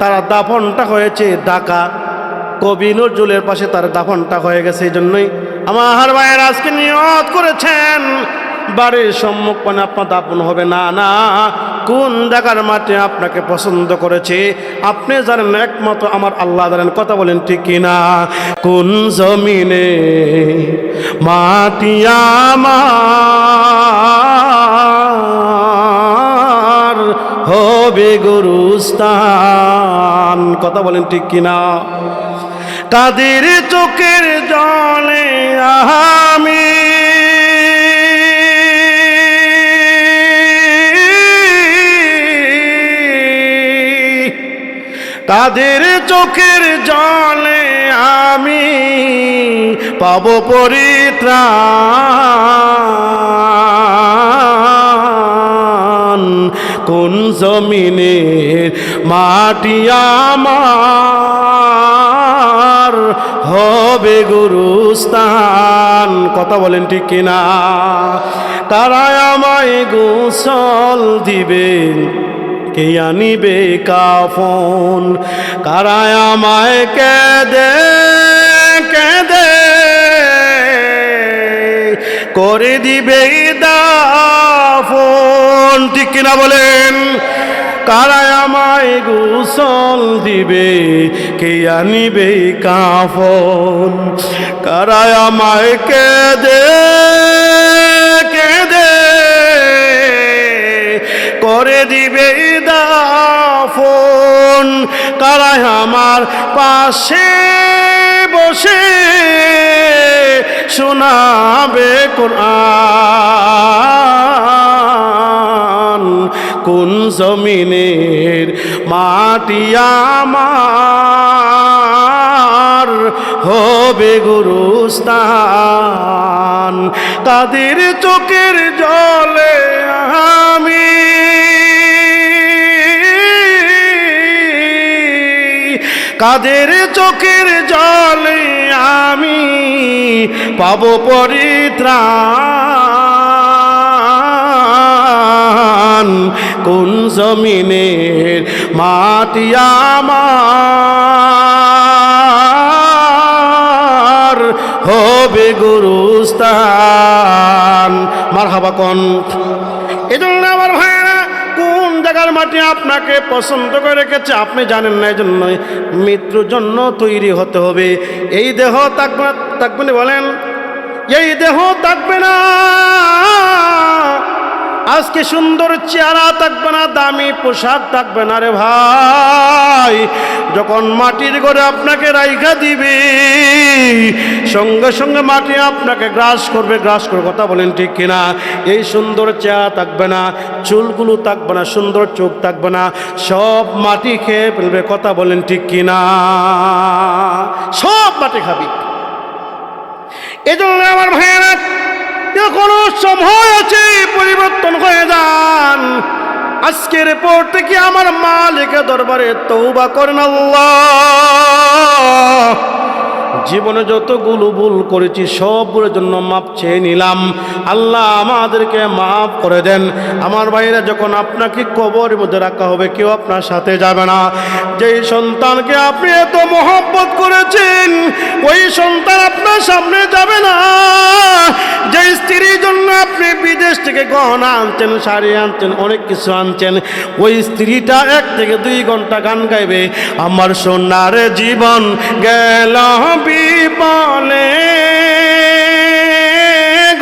তার দাফনটা হয়েছে ঢাকা কবি নজরুলের পাশে, তার দাফনটা হয়ে গেছে। এই জন্যই আমার ভাইয়ের আজকে নিয়ত করেছেন বাড়ির সম্মুখপানে আপনার দাফন হবে না। না, কোন জায়গার মাটি আপনাকে পছন্দ করেছে আপনি জানেন, একমাত্র আমার আল্লাহ জানেন। কথা বলেন ঠিক কিনা? কোন জমিনে মাটি আমার হবে গুরুস্থান। কথা বলেন ঠিক কিনা? কাদের চোখের জলে আমি তাদের চোখের জলে আমি পাব পরিত্রাণ। কোন জমিনের মাটি আমার কথা বলেন ঠিক কিনা? কারা আমায় গোসল দিবেন, কে আনিবে কাফন? কারা আমায় কেঁদে কেঁদে করে দিবে দাফন? ঠিক কিনা বলেন? কারা আমায় গোসল দিবে, কে আনিবে কাফন? কারা আমায় কেঁদে কেঁদে করে দিবে দাফন? কারা আমার পাশে বসে শোনাবে কোরআন? কোন জমিনের মাটি আমার হবে গুরুস্থান? তাদের চোখের জলে আমি কাদের চোখের জলে আমি পাবো পরিত্রাণ? কোন জমিনের মাটি আমার হবে গুরুস্থান? মারহাবা কোন? এজন্য আমার ভাইরা, কোন জায়গার মাটি আপনাকে পছন্দ করে রেখেছে আপনি জানেন না, এই জন্য মৃত্যুর জন্য তৈরি হতে হবে। এই দেহ থাকবে না, বলেন এই দেহ থাকবে না, আজকে সুন্দর চেহারা থাকবে না, দামি পোশাক থাকবে না রে ভাই। যখন মাটির ঘরে আপনাকে রাইখা দিবে, সঙ্গে সঙ্গে মাটি আপনাকে গ্রাস করবে, কথা বলেন ঠিক কিনা? এই সুন্দর চেহারা থাকবে না, চুলগুলো থাকবে না, সুন্দর চোখ থাকবে না, সব মাটি খেয়ে ফেলবে, কথা বলেন ঠিক কিনা? সব মাটি খাবি। এই জন্য আমার ভাইয়েরা, এখনো সময় আছে, পরিবর্তন হয়ে যান। আজকের পর থেকে আমার মালিকের দরবারে তওবা করেন। আল্লাহ, জীবনে যতগুলো ভুল করেছি সবগুলোর জন্য মাপ চেয়ে নিলাম। আল্লাহ আমাদেরকে মাফ করে দেন। আমার ভাইরা, যখন আপনাকে কবরের মধ্যে রাখা হবে, কেউ আপনার সাথে যাবে না। যেই সন্তানকে আপনি এত মহব্বত করেছেন, ওই সন্তান আপনার সামনে যাবে না। যে স্ত্রীর জন্য আপনি বিদেশ থেকে গহনা আনছেন, শাড়ি আনছেন, অনেক কিছু আনছেন, ওই স্ত্রীটা 1 থেকে 2 ঘন্টা গান গাইবে, আমার সোনার জীবন গেল বিপলে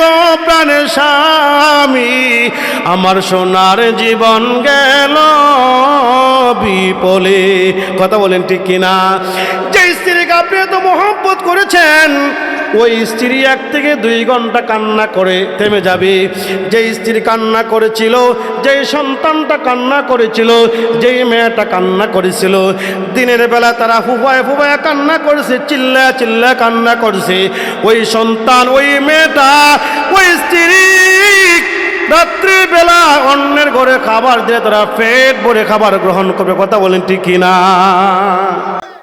গো প্রাণ স্বামী, আমার সোনার জীবন গেল বিপলে। কথা বলেন ঠিক কিনা? যে স্ত্রীকে আপনি এত মহব্বত করেছেন, ওই স্ত্রী 1 থেকে 2 ঘন্টা কান্না করে থেমে যাবে। যেই স্ত্রী কান্না করেছিল, যেই সন্তানটা কান্না করেছিল, যেই মেয়েটা কান্না করেছিল, দিনের বেলা তারা ফুফায় ফুফায় কান্না করেছে, চিল্লা চিল্লা কান্না করেছে, ওই সন্তান, ওই মেয়েটা, ওই স্ত্রী রাত্রিবেলা অন্যের ঘরে খাবার দিয়ে তারা পেট ভরে খাবার গ্রহণ করবে। কথা বলেন ঠিক কিনা?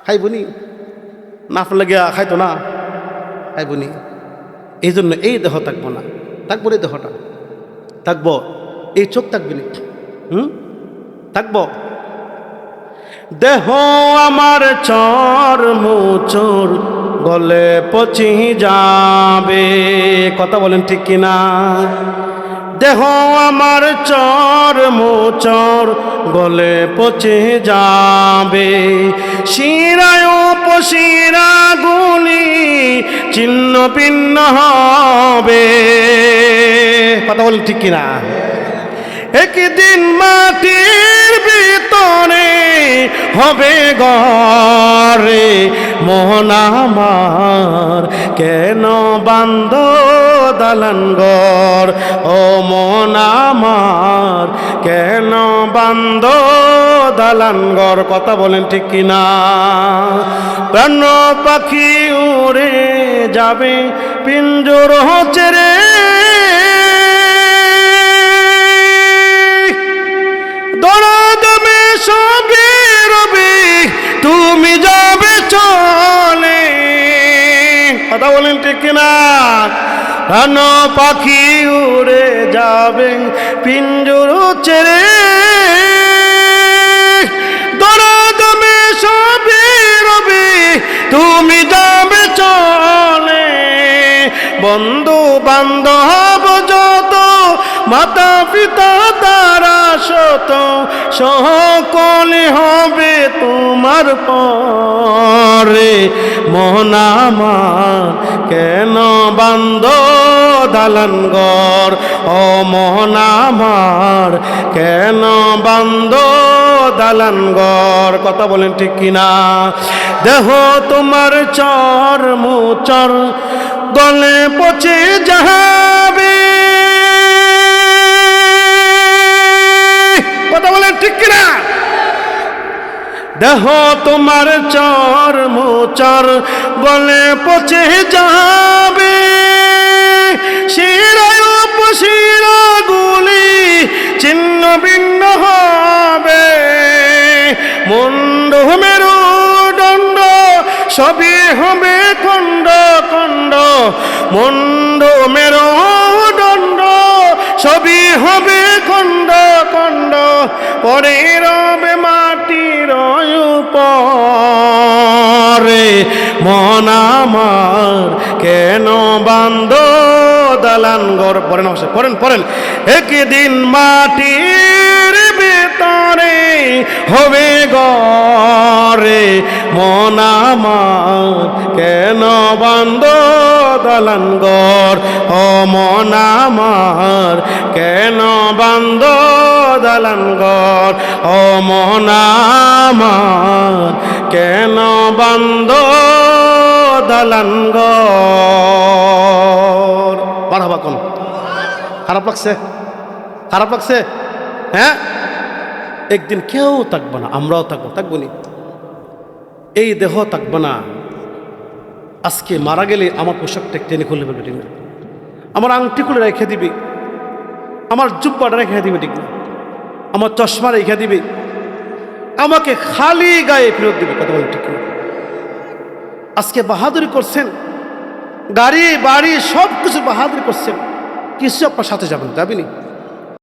খাইবনি না, লাগিয়া খাইতো না, খাইবনি। এই জন্য এই দেহ থাকবো না, থাকবো এই দেহটা থাকবো, এই চোখ থাকবে না, থাকবো। দেহ আমার চর মোচর গলে পচি যাবে। কথা বলেন ঠিক কিনা? দেহ আমার চর মোচর গলে পচে যাবে, শিরায় উপশিরা গুলি ছিন্ন ভিন্ন হবে। কথা বলেন ঠিক কিনা? একদিন মাটির ভিতরে হবে ঘরে, মন আমার কেন বান্ধ দালান ঘর? ও মন আমার কেন বান্ধ দালান ঘর? কথা বলেন ঠিক কিনা? প্রাণ পাখি উড়ে যাবে পিঞ্জর ছেড়ে, দরদমে সবে রবে তুমি যাবে চলে। কথা বলেন ঠিক কিনা? প্রাণ পাখি উড়ে যাবে পিঞ্জর ছেড়ে, দরদমে সবে রবে তুমি যাবে চলে। বন্ধু বান্ধব যত মাতা পিতা তারা শত সকলে হবে তোমার পরে। মন আমার কেন বান্ধ দালান ঘর, ও মন আমার কেন বান্ধ দালান ঘর। কথা বলেন ঠিক কিনা? দেহ তোমার চর মুচর গলে পচে যাবে। কথা বলেন ঠিক কিনা? দেহ তোমার চর মুচর গলে পচে যাবে। শিরায় উপশিরা গুলি ছিন্ন ভিন্ন হবে। মুন্ড মেরুদণ্ড সবই হবে খণ্ড খণ্ড। মুন্ড মেরুদণ্ড সবই হবে খণ্ড খণ্ড। পরে রবে মাটির উপরে। মন আমার কেন বান্ধ দালান ঘর। পড়েন পড়েন পড়েন। একদিন মাটির ভিতরে হবে ঘরে। মন আমার কেন বান্ধ দালান ঘর, ও মন আমার কেন বান্ধ দালান ঘর, ও মন আমার কেন বান্ধ দালান ঘর। মারহাবা কোন? খারাপ লাগছে? খারাপ লাগছে? হ্যাঁ, একদিন কেউ থাকবে না, আমরাও থাকবো নি। এই দেহ থাকবে না। আজকে মারা গেলে আমার পোশাকটা টেনে খুলে ফেলবে, ঠিক না? আমার আংটি খুলে রেখে দিবে, আমার জুব্বাটা রেখে দিবে, ঠিক না? আমার চশমা রেখে দিবে, আমাকে খালি গায়ে ফেরত দিবে। কথা বলেন ঠিক না? আজকে বাহাদুরি করছেন, গাড়ি বাড়ি সব কিছু বাহাদুরি করছেন, কিছু আপনার সাথে যাবেন, যাবেনি?